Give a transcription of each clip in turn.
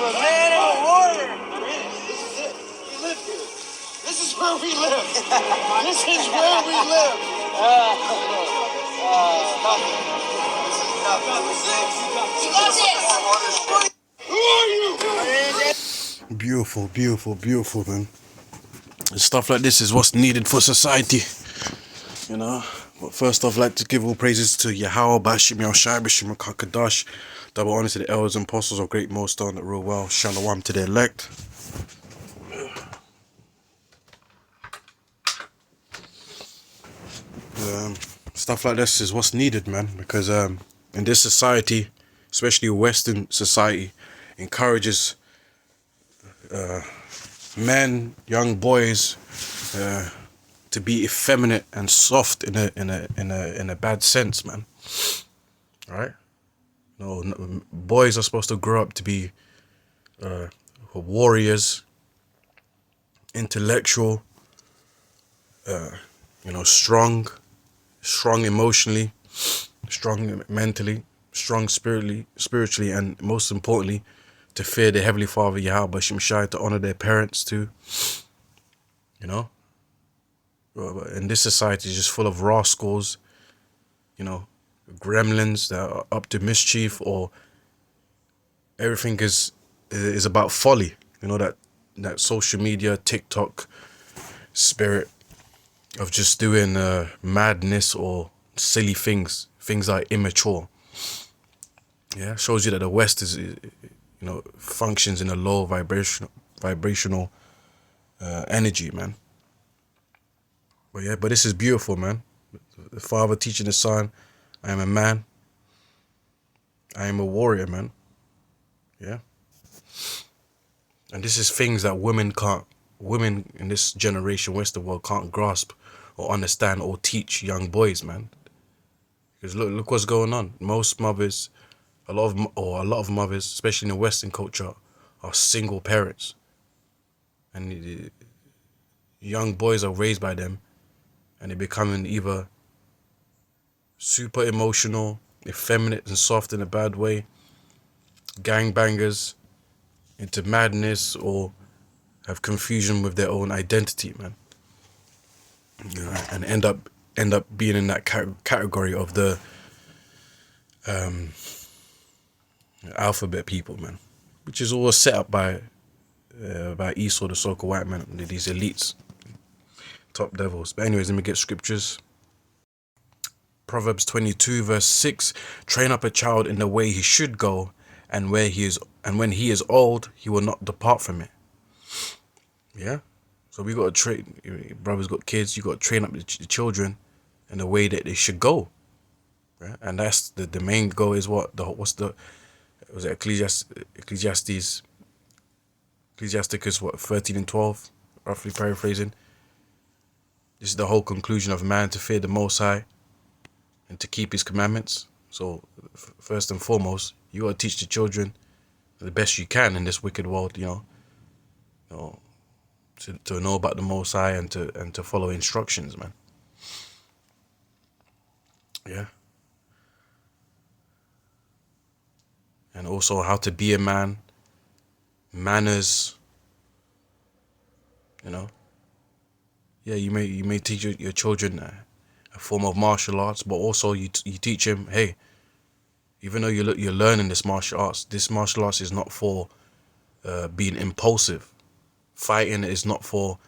I'm a man, I'm a warrior. This is it. We live here. This is where we live. This is where we live. Who are you? Beautiful, beautiful, beautiful, man. Stuff like this is what's needed for society, you know. But first off, I'd like to give all praises to Yahweh, Bashim Yahushai, Bashim Kakadash. Double honor to the elders and apostles of Great Millstone that rule well. Shalom to the elect. Stuff like this is what's needed, man, because in this society, especially Western society, encourages men, young boys, to be effeminate and soft in a bad sense, man. Right? No, boys are supposed to grow up to be warriors, intellectual, strong emotionally, strong mentally, strong spiritually, and most importantly, to fear the Heavenly Father Yahweh Bashim Shai, to honor their parents too. You know, and this society is just full of rascals, gremlins that are up to mischief, or everything is about folly. That social media, TikTok spirit of just doing madness or silly things that are immature. Yeah, shows you that the West is, functions in a low vibrational energy, man. But this is beautiful, man. The father teaching the son, I am a man. I am a warrior, man. Yeah. And this is things that women in this generation, Western world, can't grasp or understand or teach young boys, man. Because look what's going on. Most mothers, a lot of mothers, especially in the Western culture, are single parents. And young boys are raised by them, and they becoming either super emotional, effeminate and soft in a bad way, gangbangers, into madness, or have confusion with their own identity, man. And end up being in that category of the alphabet people, man, which is all set up by Esau, the so-called white man, these elites, top devils. But anyways, let me get scriptures. Proverbs 22 verse 6: train up a child in the way he should go, and when he is old, he will not depart from it. Yeah. So we got to train, brothers got kids, you got to train up the children in the way that they should go. Right? And that's the main goal is what? Was it Ecclesiasticus, what, 13 and 12, roughly paraphrasing. This is the whole conclusion of man, to fear the Most High and to keep his commandments. So first and foremost, you got to teach the children the best you can in this wicked world, to know about the Most High and to follow instructions, man. Yeah. And also how to be a man, manners, Yeah, you may teach your children a form of martial arts, but also you teach them, hey, even though you're learning this martial arts is not for being impulsive. Fighting is not for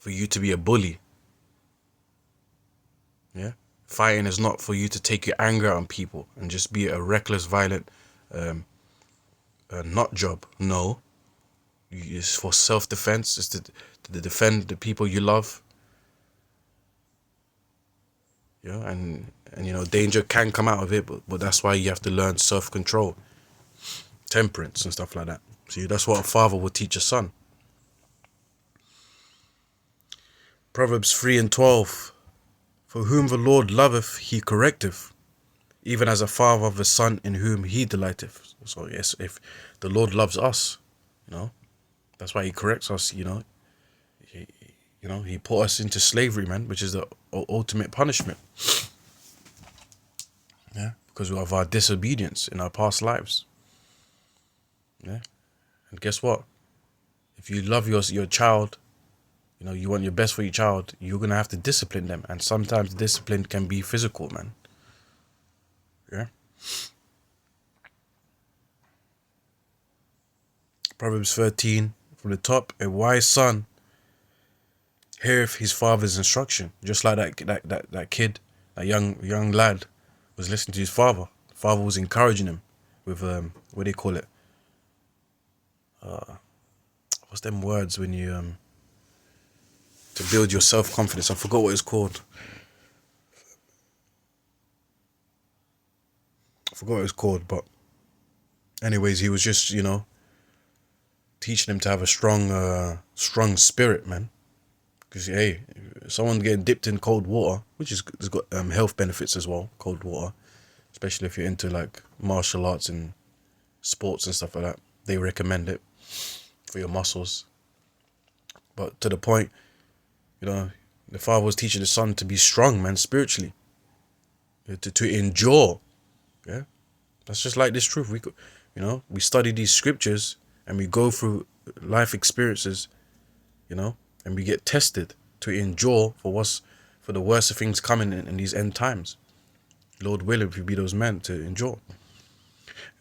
you to be a bully. Yeah, fighting is not for you to take your anger out on people and just be a reckless, violent nut job. No, it's for self-defense. It's to defend the people you love. Yeah, and danger can come out of it, but that's why you have to learn self-control, temperance and stuff like that. See, that's what a father would teach a son. Proverbs 3 and 12. For whom the Lord loveth, he correcteth, even as a father of the son in whom he delighteth. So yes, if the Lord loves us, that's why he corrects us. He put us into slavery, man, which is the ultimate punishment. Yeah, because of our disobedience in our past lives. Yeah, And guess what? If you love your child, you know, you want your best for your child, you're going to have to discipline them. And sometimes discipline can be physical, man. Yeah. Proverbs 13, from the top, a wise son heareth his father's instruction. Just like that kid, that young lad was listening to his father. The father was encouraging him with, what do they call it? What's them words when you, to build your self-confidence? I forgot what it's called. But anyways, he was just, you know, teaching him to have a strong spirit, man. Because, hey, someone getting dipped in cold water, which has got health benefits as well, cold water, especially if you're into like martial arts and sports and stuff like that, they recommend it for your muscles. But to the point, you know, the father was teaching the son to be strong, man, spiritually, to endure. Yeah, that's just like this truth. We study these scriptures and we go through life experiences, you know, and we get tested to endure for the worst of things coming in these end times. Lord willing, if we be those men to endure.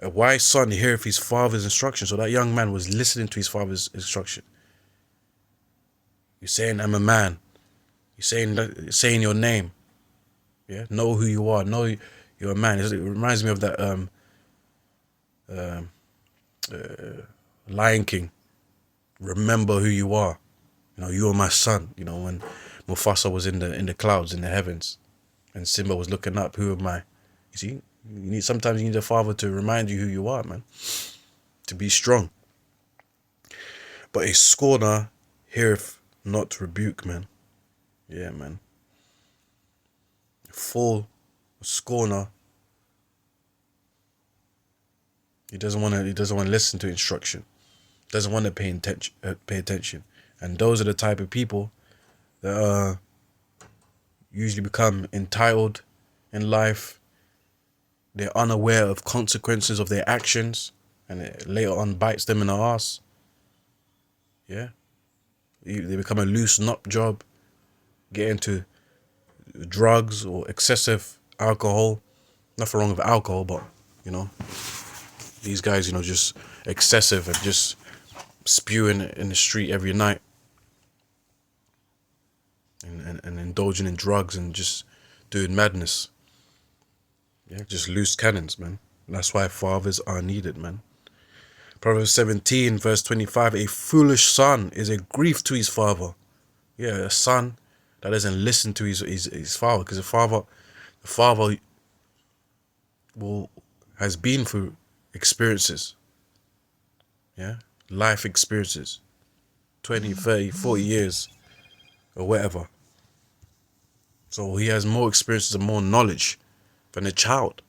A wise son heareth his father's instruction. So that young man was listening to his father's instruction. You're saying, I'm a man. You're saying your name. Yeah, know who you are. Know you're a man. It reminds me of that Lion King. Remember who you are. You know, you are my son. You know, when Mufasa was in the clouds, in the heavens, and Simba was looking up, who am I? You see, sometimes you need a father to remind you who you are, man. To be strong. But a scorner heareth not rebuke, man. Yeah, man. A scorner. He doesn't want to listen to instruction. Doesn't want to pay attention. And those are the type of people that usually become entitled in life. They're unaware of consequences of their actions, and it later on bites them in the ass. Yeah, they become a loose nut job, get into drugs or excessive alcohol. Nothing wrong with alcohol, but you know, these guys, you know, just excessive and just spewing in the street every night, and indulging in drugs and just doing madness. Yeah, just loose cannons, man. And that's why fathers are needed, man. Proverbs 17, verse 25, a foolish son is a grief to his father. Yeah, a son that doesn't listen to his father, because the father has been through experiences. Yeah, life experiences, 20, 30, 40 years or whatever. So he has more experiences and more knowledge than a child.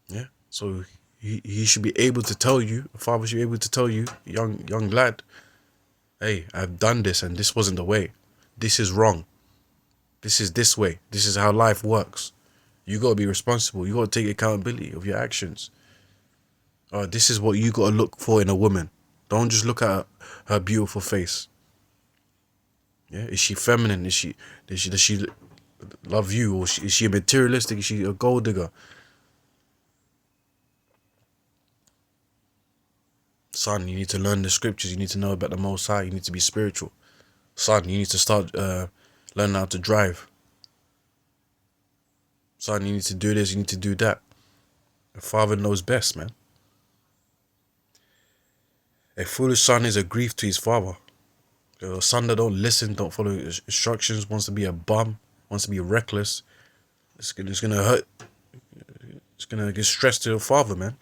Yeah, so he should be able to tell you, a father should be able to tell you, young lad, hey, I've done this and this wasn't the way. This is wrong. This is this way. This is how life works. You got to be responsible. You got to take accountability of your actions. This is what you got to look for in a woman. Don't just look at her beautiful face. Yeah, is she feminine? Does she love you, or is she a materialistic? Is she a gold digger? Son, you need to learn the scriptures. You need to know about the Most High. You need to be spiritual. Son, you need to start learning how to drive. Son, you need to do this. You need to do that. The father knows best, man. A foolish son is a grief to his father. A son that don't listen, don't follow instructions, wants to be a bum, wants to be reckless. It's gonna hurt. It's gonna get stress to the father, man.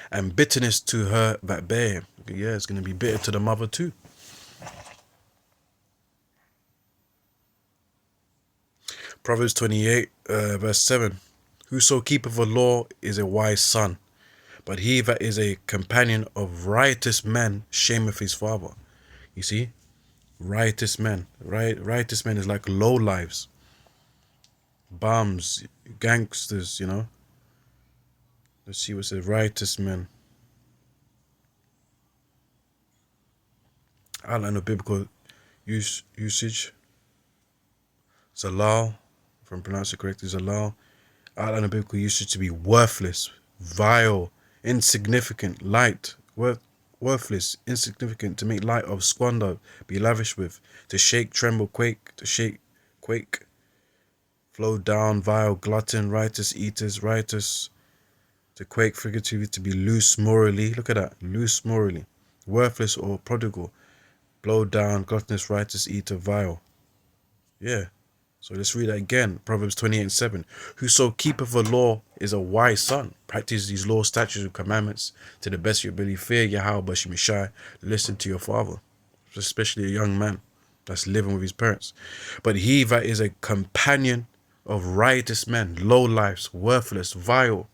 And bitterness to her that bear him. Yeah, it's gonna be bitter to the mother too. Proverbs 28, verse 7. Whoso keepeth a law is a wise son, but he that is a companion of riotous men shameth his father. You see? Riotous men. Riotous men is like low lives. Bums, gangsters, you know. Let's see what it says. Riotous men. Outline of biblical usage. Zalal, if I'm pronouncing it correctly, Zalal. Outline of biblical usage to be worthless, vile, insignificant, light, worthless, insignificant, to make light of, squander, be lavish with, to shake, tremble, quake, to shake, quake, flow down, vile, glutton, riotous, eaters, riotous, to quake figuratively, to be loose morally. Look at that, loose morally, worthless or prodigal, blow down, gluttonous, riotous, eater, vile. Yeah. So let's read that again. Proverbs 28:7. Whoso keepeth the law is a wise son. Practice these laws, statutes, and commandments to the best of your ability. Fear Yahweh, but you may shy. Listen to your father, especially a young man that's living with his parents. But he that is a companion of riotous men, low lives, worthless, vile,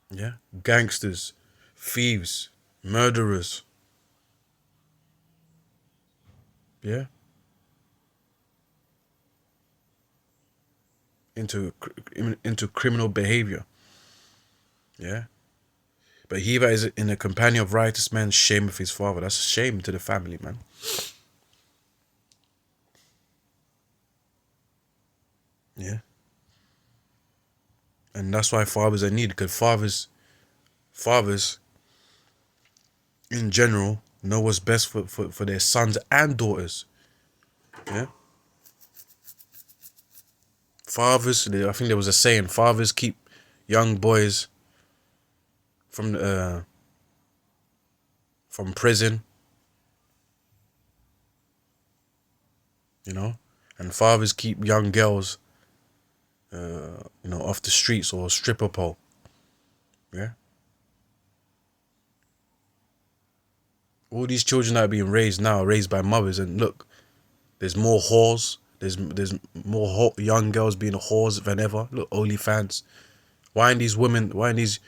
yeah, gangsters, thieves, murderers, yeah, into criminal behavior, yeah. But he that is in a companion of riotous men shameth his father. That's a shame to the family, man. Yeah. And that's why fathers are needed, because fathers in general know what's best for their sons and daughters. Yeah. Fathers, I think there was a saying, fathers keep young boys from prison, you know, and fathers keep young girls, off the streets or stripper pole. Yeah. All these children that are being raised now are raised by mothers, and look, there's more whores. There's more young girls being whores than ever. Look, OnlyFans. Why aren't these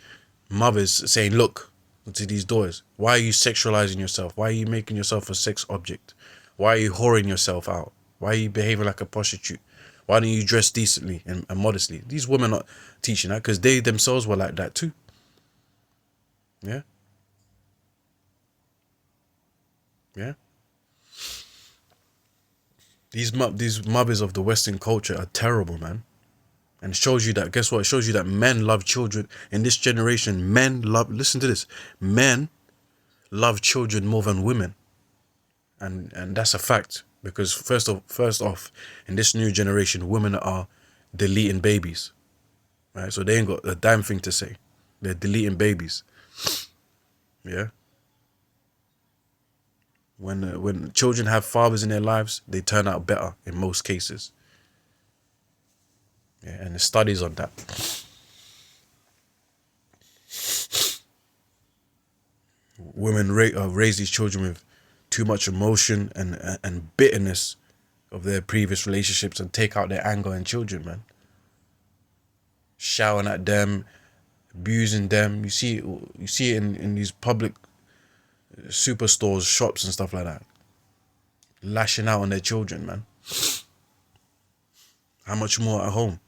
mothers saying, look to these daughters, why are you sexualizing yourself? Why are you making yourself a sex object? Why are you whoring yourself out? Why are you behaving like a prostitute? Why don't you dress decently and modestly? These women are teaching that because they themselves were like that too. Yeah. Yeah. These mothers of the Western culture are terrible, man. And it shows you that, guess what? It shows you that men love children. In this generation, listen to this, men love children more than women. And that's a fact. Because first off, in this new generation, women are deleting babies. Right? So they ain't got a damn thing to say. They're deleting babies. Yeah. When children have fathers in their lives, they turn out better in most cases. Yeah, and there's studies on that. Women raise these children with too much emotion and bitterness of their previous relationships and take out their anger on children, man. Shouting at them, abusing them. You see it in these public superstores, shops and stuff like that. Lashing out on their children, man. How much more at home?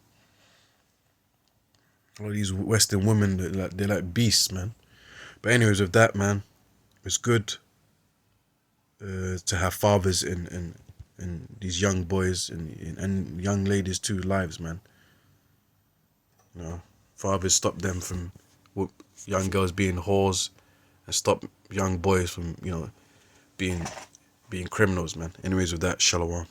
All these Western women, they're like beasts, man. But anyways, with that, man, it's good to have fathers in these young boys and young ladies too lives, man. You know, fathers stop them from young girls being whores and stop young boys from being criminals, man. Anyways, with that, shalom.